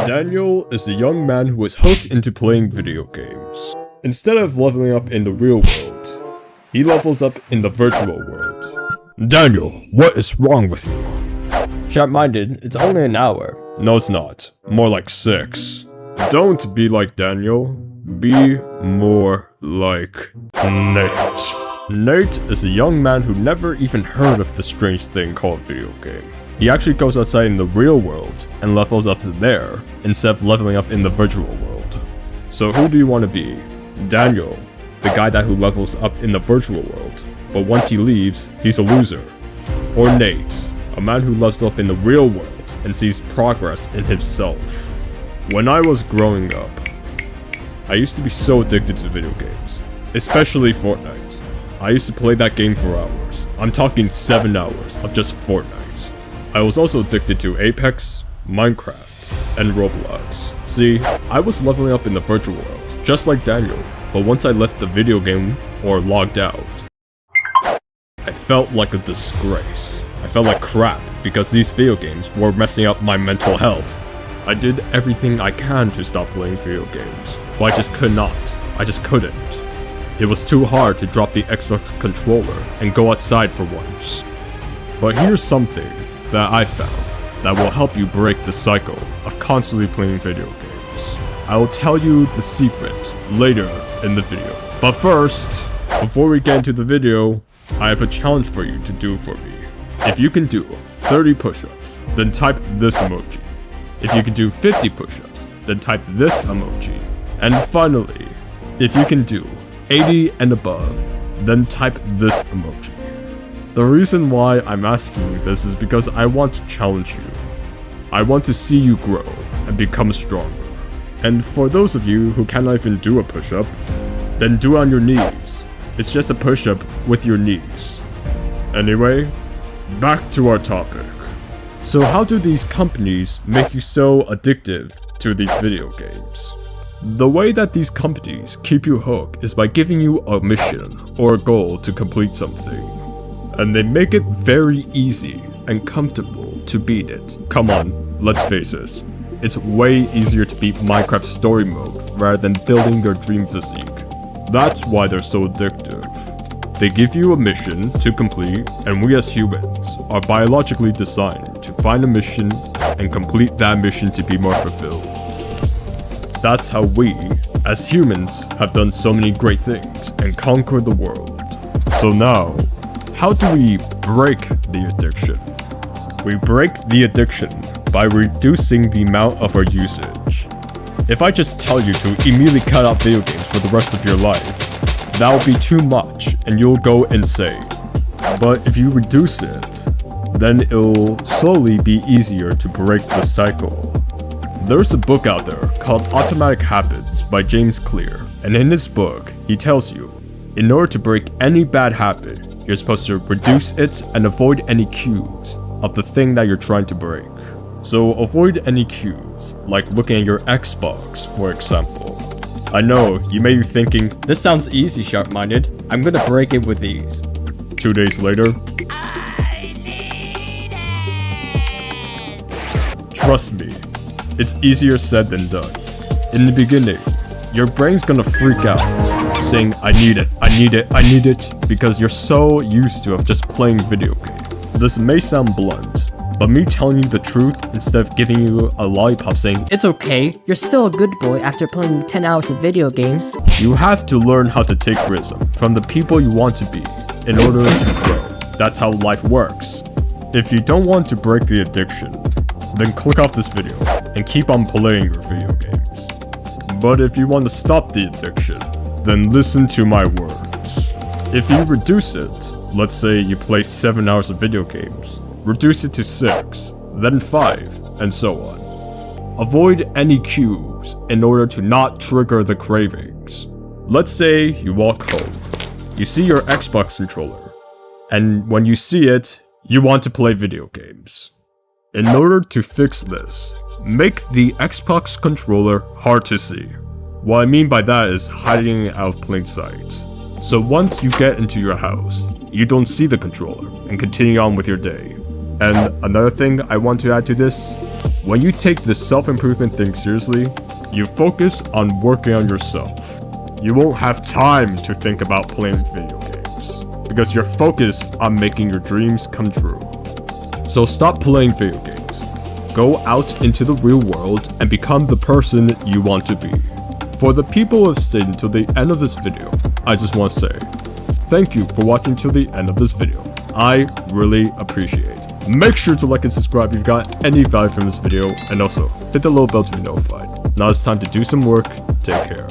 Daniel is a young man who is hooked into playing video games. Instead of leveling up in the real world, he levels up in the virtual world. Daniel, what is wrong with you? Sharp-minded, it's only an hour. No, it's not. More like 6. Don't be like Daniel. Be more like Nate. Nate is a young man who never even heard of the strange thing called video game. He actually goes outside in the real world and levels up there instead of leveling up in the virtual world. So who do you want to be? Daniel, the guy who levels up in the virtual world, but once he leaves, he's a loser. Or Nate, a man who levels up in the real world and sees progress in himself. When I was growing up, I used to be so addicted to video games, especially Fortnite. I used to play that game for hours. I'm talking 7 hours of just Fortnite. I was also addicted to Apex, Minecraft, and Roblox. See, I was leveling up in the virtual world, just like Daniel, but once I left the video game, or logged out, I felt like a disgrace. I felt like crap, because these video games were messing up my mental health. I did everything I can to stop playing video games, but I just could not. I just couldn't. It was too hard to drop the Xbox controller and go outside for once. But here's something that I found that will help you break the cycle of constantly playing video games. I will tell you the secret later in the video. But first, before we get into the video, I have a challenge for you to do for me. If you can do 30 push-ups, then type this emoji. If you can do 50 push-ups, then type this emoji. And finally, if you can do 80 and above, then type this emoji. The reason why I'm asking you this is because I want to challenge you. I want to see you grow and become stronger. And for those of you who cannot even do a push-up, then do it on your knees. It's just a push-up with your knees. Anyway, back to our topic. So how do these companies make you so addictive to these video games? The way that these companies keep you hooked is by giving you a mission or a goal to complete something. And they make it very easy and comfortable to beat it. Come on, let's face it. It's way easier to beat Minecraft story mode rather than building your dream physique. That's why they're so addictive. They give you a mission to complete, and we as humans are biologically designed to find a mission and complete that mission to be more fulfilled. That's how we, as humans, have done so many great things and conquered the world. So now, how do we break the addiction? We break the addiction by reducing the amount of our usage. If I just tell you to immediately cut out video games for the rest of your life, that will be too much and you'll go insane. But if you reduce it, then it'll slowly be easier to break the cycle. There's a book out there called Atomic Habits by James Clear, and in this book, he tells you, in order to break any bad habit, you're supposed to reduce it and avoid any cues of the thing that you're trying to break. So avoid any cues, like looking at your Xbox, for example. I know, you may be thinking, This sounds easy, Sharp-minded. I'm gonna break it with ease. 2 days later. I need it! Trust me, it's easier said than done. In the beginning, your brain's gonna freak out, saying, I need it, I need it, I need it, because you're so used to just playing video games. This may sound blunt, but me telling you the truth instead of giving you a lollipop saying, It's okay, you're still a good boy after playing 10 hours of video games. you have to learn how to take criticism from the people you want to be in order to grow. That's how life works. If you don't want to break the addiction, then click off this video and keep on playing your video games. But if you want to stop the addiction, then listen to my words. If you reduce it, let's say you play 7 hours of video games, reduce it to 6, then 5, and so on. Avoid any cues in order to not trigger the cravings. Let's say you walk home, you see your Xbox controller, and when you see it, you want to play video games. In order to fix this, make the Xbox controller hard to see. What I mean by that is hiding it out of plain sight. So once you get into your house, you don't see the controller and continue on with your day. And another thing I want to add to this, when you take the self-improvement thing seriously, you focus on working on yourself. You won't have time to think about playing video games, because you're focused on making your dreams come true. So stop playing video games. Go out into the real world and become the person you want to be. For the people who have stayed until the end of this video, I just want to say, thank you for watching till the end of this video. I really appreciate it. Make sure to like and subscribe if you got any value from this video, and also hit the little bell to be notified. Now it's time to do some work. Take care.